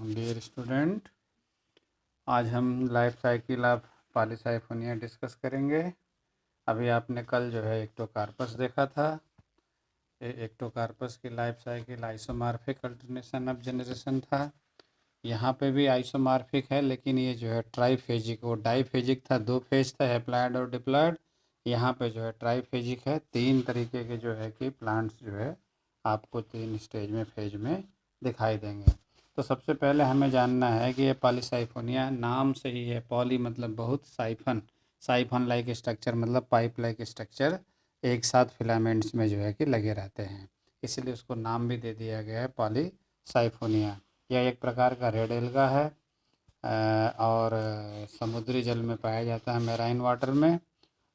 Dear student, आज हम life cycle of Polysiphonia discuss करेंगे। अभी आपने कल जो है एक्टोकार्पस देखा था। एक्टोकार्पस की life cycle isomorphic alternation of generation था। यहाँ पे भी आइसोमॉर्फिक है, लेकिन ये जो है ट्राईफेजिक, वो डाईफेजिक था, 2 फेज था, हैप्लॉइड और डिप्लॉइड। यहाँ पे जो है ट्राईफेजिक है, 3 तरीके के जो है कि प्लांट्स जो है आपको 3 स्टेज में फेज में दिखाई देंगे। तो सबसे पहले हमें जानना है कि ये पॉलीसाइफोनिया नाम से ही है। पॉली मतलब बहुत, साइफन साइफन लाइक स्ट्रक्चर मतलब पाइप लाइक स्ट्रक्चर एक साथ फिलामेंट्स में जो है कि लगे रहते हैं, इसलिए उसको नाम भी दे दिया गया है पॉलीसाइफोनिया। यह एक प्रकार का रेड एल्गा है और समुद्री जल में पाया जाता है, मैराइन वाटर में।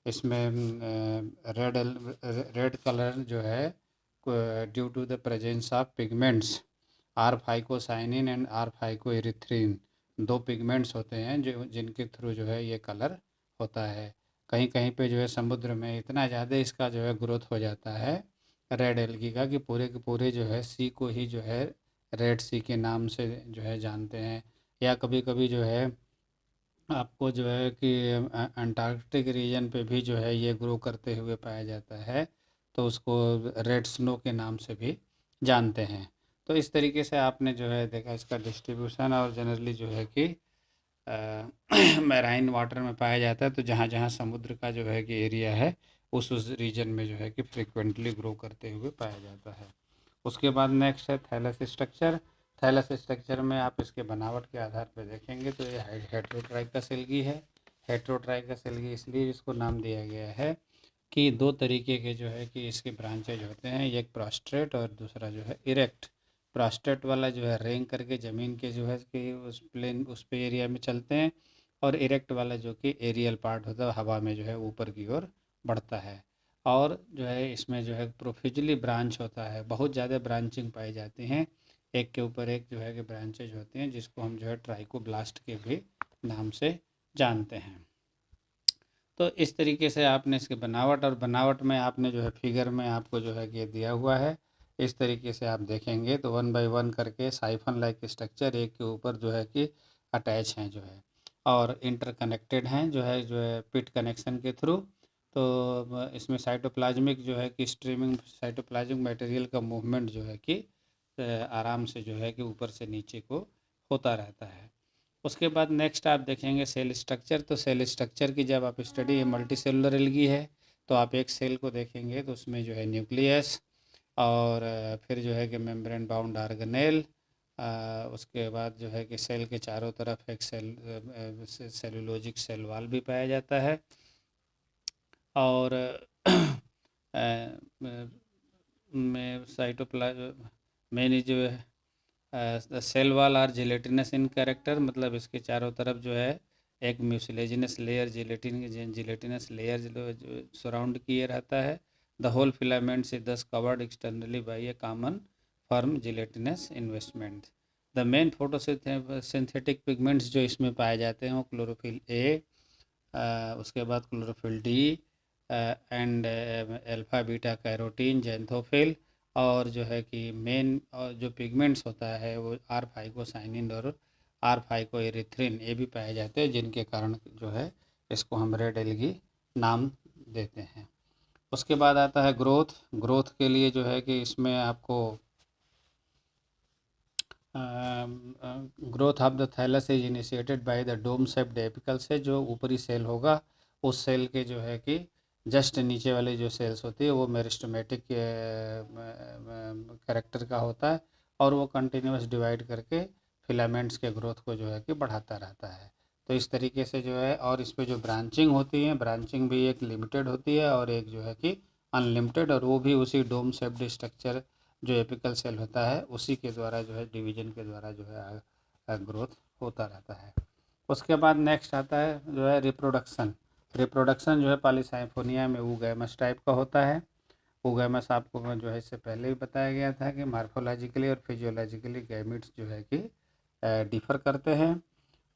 इसमें रेड कलर जो है due to the presence of pigments R phycocyanin and R phycoerythrin, 2 pigments होते हैं जो जिनके थ्रू जो है ये कलर होता है। कहीं कहीं पे जो है समुद्र में इतना ज़्यादा इसका जो है ग्रोथ हो जाता है रेड एल्गी का कि पूरे के पूरे जो है सी को ही जो है रेड सी के नाम से जो है जानते हैं। या कभी कभी जो है आपको जो है कि अंटार्कटिक रीजन पे भी जो है ये ग्रो करते हुए पाया जाता है, तो उसको रेड स्नो के नाम से भी जानते हैं। तो इस तरीके से आपने जो है देखा इसका डिस्ट्रीब्यूशन, और जनरली जो है कि मैराइन वाटर में पाया जाता है, तो जहाँ जहाँ समुद्र का जो है कि एरिया है उस रीजन में जो है कि फ्रिक्वेंटली ग्रो करते हुए पाया जाता है। उसके बाद नेक्स्ट है थैलस स्ट्रक्चर। थैलस स्ट्रक्चर में आप इसके बनावट के आधार पर देखेंगे तो ये हेट्रोट्राइकोसेल्गी है। हेट्रोट्राइकोसेल्गी इसलिए इसको नाम दिया गया है कि 2 तरीके के जो है कि इसके ब्रांचेज होते हैं, एक प्रोस्ट्रेट और दूसरा जो है इरेक्ट। प्रोस्ट्रेट वाला जो है रेंग करके ज़मीन के जो है कि उस पे एरिया में चलते हैं, और इरेक्ट वाला जो कि एरियल पार्ट होता है, हवा में जो है ऊपर की ओर बढ़ता है। और जो है इसमें जो है प्रोफिजली ब्रांच होता है, बहुत ज़्यादा ब्रांचिंग पाई जाती हैं, एक के ऊपर एक जो है कि ब्रांचेज होते हैं, जिसको हम जो है ट्राइकोब्लास्ट के भी नाम से जानते हैं। तो इस तरीके से आपने इसकी बनावट, और बनावट में आपने जो है फिगर में आपको जो है कि दिया हुआ है, इस तरीके से आप देखेंगे तो 1 बाय 1 करके साइफन लाइक स्ट्रक्चर एक के ऊपर जो है कि अटैच हैं जो है, और इंटरकनेक्टेड हैं जो है पिट कनेक्शन के थ्रू। तो इसमें साइटोप्लाज्मिक जो है कि स्ट्रीमिंग साइटोप्लाज्मिक मटेरियल का मूवमेंट जो है कि आराम से जो है कि ऊपर से नीचे को होता रहता है। उसके बाद नेक्स्ट आप देखेंगे सेल स्ट्रक्चर। तो सेल स्ट्रक्चर की जब आप स्टडी मल्टी सेलुलर एल्गी है, तो आप एक सेल को देखेंगे तो उसमें जो है न्यूक्लियस, और फिर जो है कि मेम्ब्रेन बाउंड ऑर्गेनेल, उसके बाद जो है कि सेल के चारों तरफ एक सेलुलोजिक सेल वाल भी पाया जाता है। और में साइटोप्लाज्म मेन जो है cell wall are gelatinous in character, मतलब इसके चारों तरफ जो है एक म्यूसिलेजिनस लेयर जिलेटिनस लेयर जो सराउंड किए रहता है। The whole filaments is thus covered externally by a common firm gelatinous investment. The main photosynthetic pigments जो इसमें पाए जाते हैं वो क्लोरोफिल ए, उसके बाद chlorophyll D and alpha beta carotene xanthophyll, और जो है कि मेन और जो पिगमेंट्स होता है वो आर फाइकोसाइनिन और आर फाइकोएरिथ्रिन, ये भी पाए जाते हैं, जिनके कारण जो है इसको हम रेड एल्गी नाम देते हैं। उसके बाद आता है ग्रोथ। ग्रोथ के लिए जो है कि इसमें आपको growth of the thallus is initiated by the dome shaped apical से, जो ऊपरी सेल होगा उस सेल के जो है कि जस्ट नीचे वाली जो सेल्स होती है वो मेरिस्टेमेटिक कैरेक्टर का होता है, और वो कंटिन्यूस डिवाइड करके फिलामेंट्स के ग्रोथ को जो है कि बढ़ाता रहता है। तो इस तरीके से जो है, और इस पे जो ब्रांचिंग होती है, ब्रांचिंग भी एक लिमिटेड होती है और एक जो है कि अनलिमिटेड, और वो भी उसी डोम शेप्ड स्ट्रक्चर जो एपिकल सेल होता है उसी के द्वारा जो है डिवीजन के द्वारा जो है ग्रोथ होता रहता है। उसके बाद नेक्स्ट आता है जो है रिप्रोडक्शन। रिप्रोडक्शन जो है पॉलीसाइफोनिया में ऊगैमस टाइप का होता है। ऊगैमस आपको जो है इससे पहले भी बताया गया था कि मार्फोलॉजिकली और फिजियोलॉजिकली गैमिट्स जो है कि डिफर करते हैं,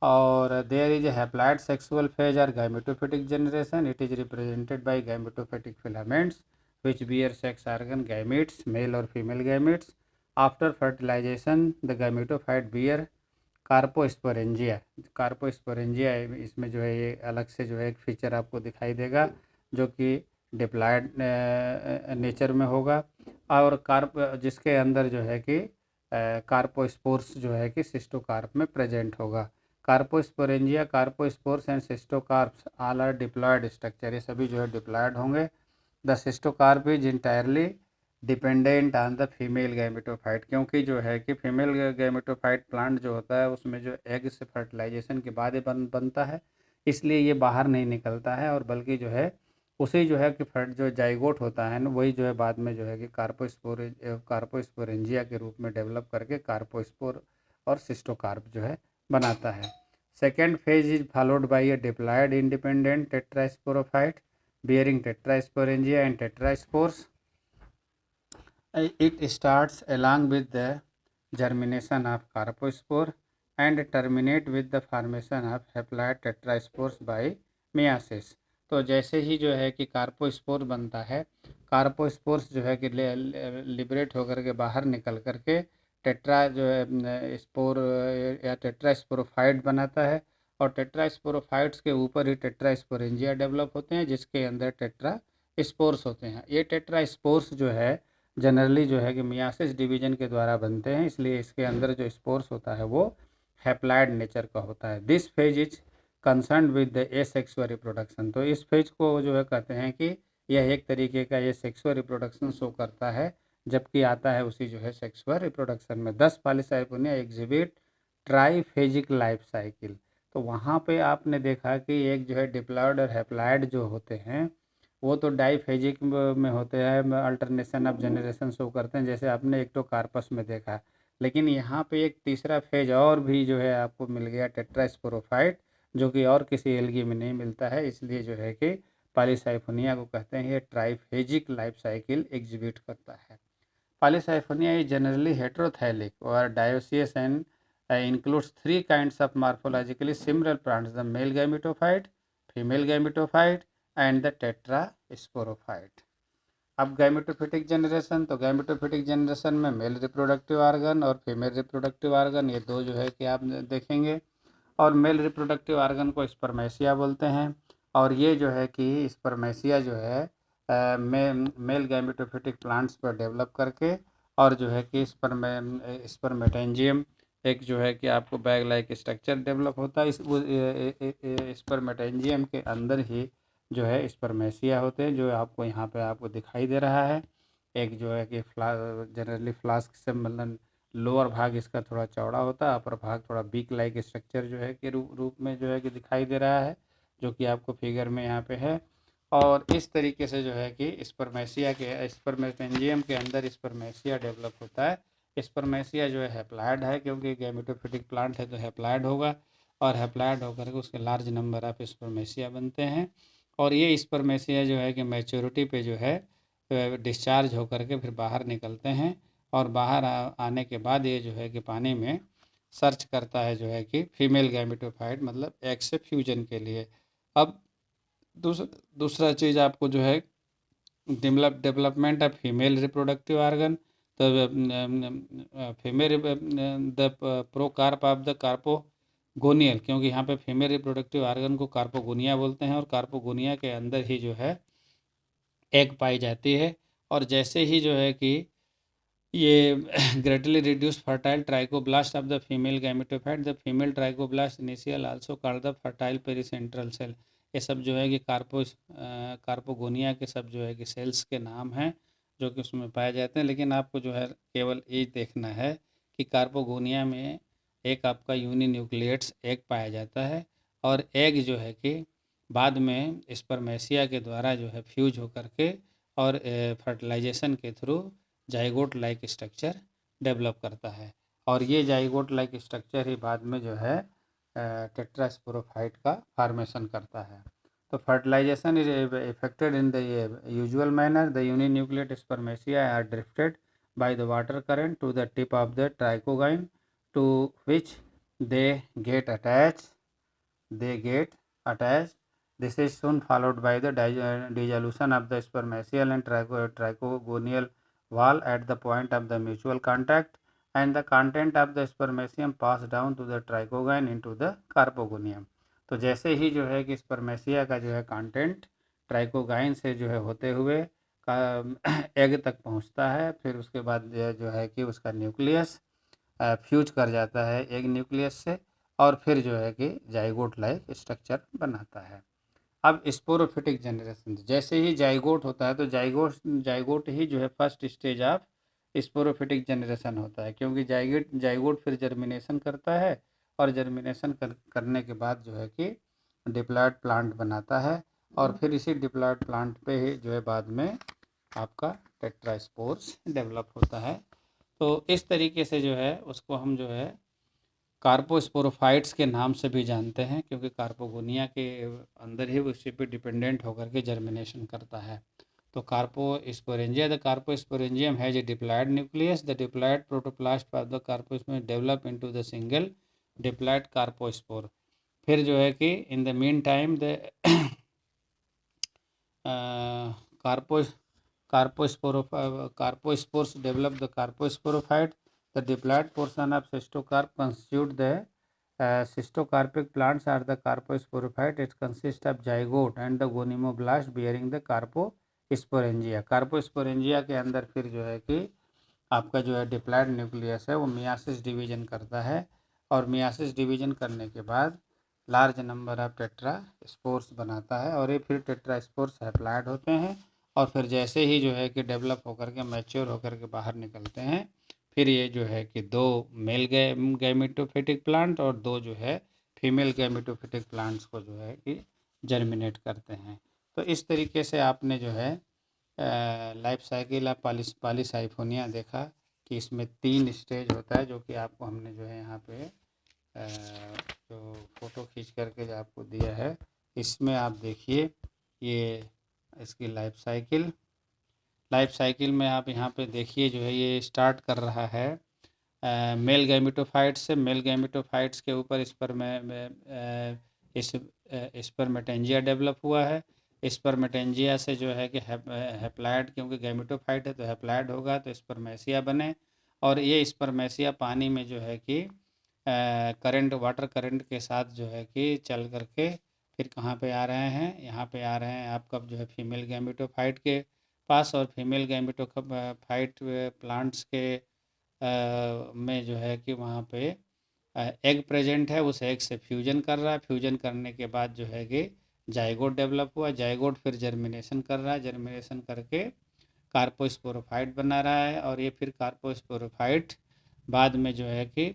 और there is a haploid sexual phase और gametophytic generation. It is represented by gametophytic filaments which bear sex organ gametes, male or female gametes. After fertilization, the gametophyte bear कार्पोस्पोरेंजिया। कार्पोस्पोरेंजिया इसमें जो है ये अलग से जो है एक फीचर आपको दिखाई देगा जो कि डिप्लॉयड नेचर में होगा, और कार्प जिसके अंदर जो है कि कार्पोस्पोर्स जो है कि सिस्टोकार्प में प्रेजेंट होगा। Carposporangia, carpospores and cystocarps all are diploid structure, ये सभी जो है डिप्लॉयड होंगे। The cystocarp is entirely dependent on the female gametophyte, क्योंकि जो है कि फीमेल गैमेटोफाइट प्लांट जो होता है उसमें जो एग से फर्टिलाइजेशन के बाद बनता है, इसलिए ये बाहर नहीं निकलता है, और बल्कि जो है उसी जो है कि जो जाइगोट होता है ना वही जो है बाद में जो है कि कार्पोस्पोरेंजिया के रूप में डेवलप करके कार्पोस्पोर और सिस्टोकार्प जो है बनाता है। Second phase is followed by a diploid independent tetrasporophyte bearing tetrasporangia and tetraspores. It starts along with the germination of carpospore and terminate with the formation of haploid tetraspores by meiosis। तो जैसे ही जो है कि carpospore बनता है, कार्पोस्पोर्स जो है कि लिबरेट होकर के बाहर निकल करके टेट्रा जो है स्पोर या टेट्रास्पोरोफाइट बनाता है, और टेट्रास्पोरोफाइट्स के ऊपर ही टेट्रास्पोरेंजिया डेवलप होते हैं जिसके अंदर टेट्रा स्पोर्स होते हैं। ये टेट्रा स्पोर्स जो है जनरली जो है कि मियासिस डिवीजन के द्वारा बनते हैं, इसलिए इसके अंदर जो स्पोर्स होता है वो हैप्लॉयड नेचर का होता है। This phase is concern with the asexual reproduction. तो इस फेज को जो है कहते हैं कि यह एक तरीके का ये सेक्सुअल रिप्रोडक्शन शो करता है, जबकि आता है उसी जो है सेक्सुअल रिप्रोडक्शन में। 10 पॉलीसाइपोनिया एग्जिबिट ट्राईफेजिक लाइफ साइकिल। तो वहाँ पे आपने देखा कि एक जो है डिप्लॉयड और हैप्लॉयड जो होते हैं वो तो डाईफेजिक में होते हैं, अल्टरनेशन ऑफ जनरेशन शो करते हैं, जैसे आपने एक्टोकार्पस में देखा। लेकिन यहाँ पे एक तीसरा फेज और भी जो है आपको मिल गया टेट्रास्पोरोफाइट, जो कि और किसी एल्गी में नहीं मिलता है, इसलिए जो है कि पॉलीसाइफोनिया को कहते हैं ये ट्राईफेजिक लाइफ साइकिल एग्जिबिट करता है। पॉलीसाइफोनिया इज जनरली हेटेरोथैलिक और dioecious and includes three kinds of morphologically similar plants: the male gametophyte, female gametophyte and the tetrasporophyte। अब गैमेटोफिटिक जनरेशन, तो गैमेटोफिटिक जनरेशन में मेल रिप्रोडक्टिव ऑर्गन और female reproductive organ ये दो जो है कि आप देखेंगे, और मेल रिप्रोडक्टिव ऑर्गन को स्पर्मेशिया बोलते हैं, और ये जो है कि स्पर्मेशिया जो है मेल गैमेटोफिटिक प्लांट्स पर डेवलप करके, और जो है कि स्पर्मेटेंजियम एक जो है कि आपको बैग लाइक स्ट्रक्चर डेवलप होता है, इस स्पर्मेटेंजियम के अंदर ही जो है स्पर्मेशिया होते हैं, जो आपको यहाँ पे आपको दिखाई दे रहा है। एक जो है कि जनरली फ्लास्क से मतलब लोअर भाग इसका थोड़ा चौड़ा होता है, अपर भाग थोड़ा बीक लाइक स्ट्रक्चर जो है कि रूप में जो है कि दिखाई दे रहा है, जो कि आपको फिगर में यहाँ पे है। और इस तरीके से जो है कि स्पर्मेशिया के स्पर्मेटेंजियम के अंदर स्पर्मेशिया डेवलप होता है। स्पर्मेशिया जो है हैप्लॉयड है, क्योंकि गैमेटोफिटिक प्लांट है तो हैप्लॉयड होगा, और हैप्लॉयड होकर के उसके लार्ज नंबर ऑफ स्पर्मेशिया बनते हैं, और ये स्पर्मेशिया जो है कि मैच्योरिटी पे जो है डिस्चार्ज होकर के फिर बाहर निकलते हैं, और बाहर आने के बाद ये जो है कि पानी में सर्च करता है जो है कि फीमेल गैमेटोफाइट, मतलब एग से फ्यूजन के लिए। अब दूसरा चीज़ आपको जो है development of female reproductive organ, तो फीमेल द प्रोकार्प ऑफ द कार्पोगोनियल, क्योंकि यहाँ पे फीमेल रिप्रोडक्टिव ऑर्गन को कार्पोगोनिया बोलते हैं, और कार्पोगोनिया के अंदर ही जो है एग पाई जाती है। और जैसे ही जो है कि ये greatly reduce fertile trichoblast of the female gametophyte, the female trichoblast initial also called the fertile pericentral cell. ये सब जो है कि कार्पोगोनिया के सब जो है कि सेल्स के नाम हैं जो कि उसमें पाए जाते हैं, लेकिन आपको जो है केवल ये देखना है कि कार्पोगोनिया में एक आपका यूनिन्यूक्लिएट्स एग पाया जाता है, और एग जो है कि बाद में स्पर्मेशिया के द्वारा जो है फ्यूज होकर के और फर्टिलाइजेशन के through zygote like structure develop करता है, और ये जाइगोट लाइक स्ट्रक्चर ही बाद में जो है टेट्रास्पोरोफाइट का फॉर्मेशन करता है। तो fertilisation is effected in the usual manner, the uninucleate spermatia are drifted by the water current to the tip of the trichogyne, to which they get attached. This is soon followed by the dissolution of the spermatial and trichogonial wall at the point of the mutual contact. And the content of the spermatium pass down to the trichogyne into the carpogonium. तो जैसे ही जो है कि spermatia का जो है content trichogyne से जो है होते हुए एग तक पहुंचता है, फिर उसके बाद जो है कि उसका न्यूक्लियस फ्यूज कर जाता है एग न्यूक्लियस से, और फिर जो है कि जाइगोट लाइक स्ट्रक्चर बनाता है। अब स्पोरोफिटिक जनरेशन, जैसे ही जाइगोट होता है तो जाइगोट जाइगोट ही जो है first stage of sporophytic generation होता है, क्योंकि जाइगोट फिर जर्मिनेशन करता है, और जर्मिनेशन करने के बाद जो है कि डिप्लॉयड प्लांट बनाता है, और फिर इसी डिप्लॉयड प्लांट पे ही जो है बाद में आपका टेट्रास्पोर्स डेवलप होता है। तो इस तरीके से जो है उसको हम जो है कार्पोस्पोरोफाइट्स के नाम से भी जानते हैं, क्योंकि कार्पोगोनिया के अंदर ही उसी पे डिपेंडेंट होकर के जर्मिनेशन करता है। तो carposporangia, the carposporangium has a diploid nucleus, the diploid protoplast of the carpospore develop into the single diploid carpospore. फिर जो है कि in the mean time the carpo carpospores develop the carposporophyte. The diploid portion of cystocarp constitute the cystocarpic plants are the carposporophyte. It consists of zygote and the gonymoblast bearing the carposporangia. Carposporangia के अंदर फिर जो है कि आपका जो है diploid nucleus है वो मियासिस डिवीजन करता है, और मियासिस डिवीजन करने के बाद large number of tetra spores बनाता है, और ये फिर टेट्रा स्पोर्स हैप्लॉयड होते हैं, और फिर जैसे ही जो है कि डेवलप होकर के मैच्योर होकर के बाहर निकलते हैं, फिर ये जो है कि दो मेल गैमेटोफिटिक प्लांट और दो जो है फीमेल गैमेटोफिटिक प्लांट्स को जो है कि जर्मिनेट करते हैं। तो इस तरीके से आपने जो है लाइफ साइकिल ऑफ पॉलीसाइफोनिया देखा कि इसमें 3 स्टेज होता है, जो कि आपको हमने जो है यहाँ पे जो फ़ोटो खींच करके जो आपको दिया है, इसमें आप देखिए ये इसकी लाइफ साइकिल में आप यहाँ पे देखिए जो है ये स्टार्ट कर रहा है मेल गैमेटोफाइट्स से। मेल गैमेटोफाइट्स के ऊपर स्पर्मेटेंजिया डेवलप हुआ है। स्पर्मेटेंजिया से जो है कि हैप्लॉयड, क्योंकि गैमेटोफाइट है तो हैप्लॉयड होगा तो स्पर्मेशिया बने, और ये स्पर्मेशिया पानी में जो है कि करंट वाटर करंट के साथ जो है कि चल करके फिर कहाँ पे आ रहे हैं, यहाँ पे आ रहे हैं आपका जो है फीमेल गैमेटोफाइट के पास, और फीमेल गैमेटोफाइट प्लांट्स के में जो है कि वहाँ पे एग प्रेजेंट है, उस एग से फ्यूजन कर रहा है, फ्यूजन करने के बाद जो है कि जाइगोट डेवलप हुआ, जाइगोट फिर जर्मिनेशन कर रहा है, जर्मिनेशन करके कार्पोस्पोरोफाइट बना रहा है, और ये फिर कार्पोस्पोरोफाइट बाद में जो है कि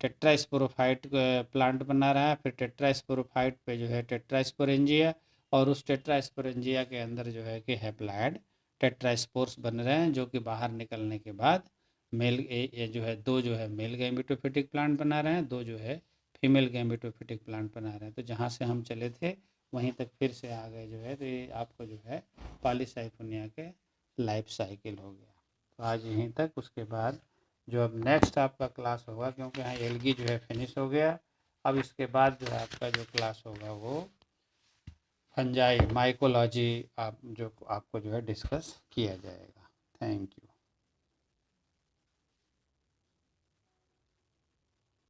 टेट्रास्पोरोफाइट प्लांट बना रहा है, फिर टेट्रास्पोरोफाइट पे जो है टेट्रास्पोरेंजिया, और उस टेट्रास्पोरेंजिया के अंदर जो है कि हैप्लॉयड टेट्रास्पोर्स बन रहे हैं, जो कि बाहर निकलने के बाद मेल ये जो है दो जो है मेल गैमेटोफिटिक प्लांट बना रहे हैं, दो जो है फीमेल गैमेटोफिटिक प्लांट बना रहे हैं। तो जहाँ से हम चले थे वहीं तक फिर से आ गए जो है, तो ये आपको जो है पॉलीसाइफोनिया के लाइफ साइकिल हो गया। तो आज यहीं तक, उसके बाद जो अब नेक्स्ट आपका क्लास होगा, क्योंकि यहाँ एलगी जो है फिनिश हो गया, अब इसके बाद जो है आपका जो क्लास होगा वो फंजाई माइकोलॉजी आप जो आपको जो है डिस्कस किया जाएगा। Thank you.